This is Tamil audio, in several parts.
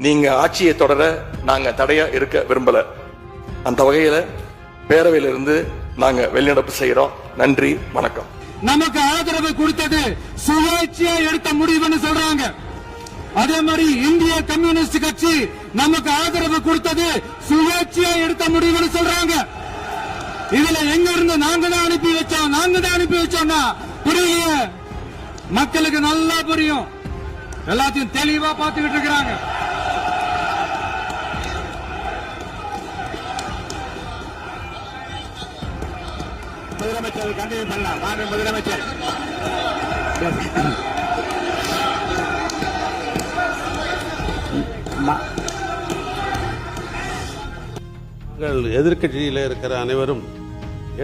நீங்க ஆட்சியை தொடர நாங்க தடையா இருக்க விரும்பல. அந்த வகையில பேரவையிலிருந்து நாங்க வெளிநடப்பு செய்யறோம். நன்றி, வணக்கம். நமக்கு ஆதரவு கொடுத்தது சுயேட்சையா எடுத்த முடிவுன்னு சொல்றாங்க. அதே மாதிரி இந்திய கம்யூனிஸ்ட் கட்சி நமக்கு ஆதரவு கொடுத்தது சுயேட்சையா எடுத்த முடிவுன்னு சொல்றாங்க. இதுல எங்க இருந்து நாங்க தான் அனுப்பி வச்சோம்னா புரியல. மக்களுக்கு நல்லா புரியும். எல்லாத்தையும் தெளிவா பார்த்துக்கிட்டு இருக்கிறாங்க. முதலமைச்சர் கண்டினியூ பண்ணலாம். வாங்க முதலமைச்சர். எதிர்க்கட்சியில் இருக்கிற அனைவரும்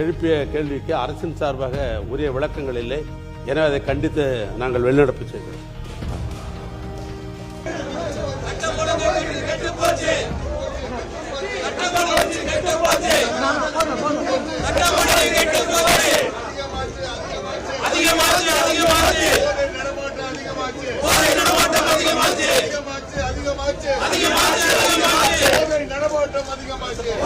எழுப்பிய கேள்விக்கு அரசின் சார்பாக உரிய விளக்கங்கள் இல்லை. எனவே அதை கண்டித்து நாங்கள் வெளிநடப்பு செய்கிறோம். அதிகமாச்சு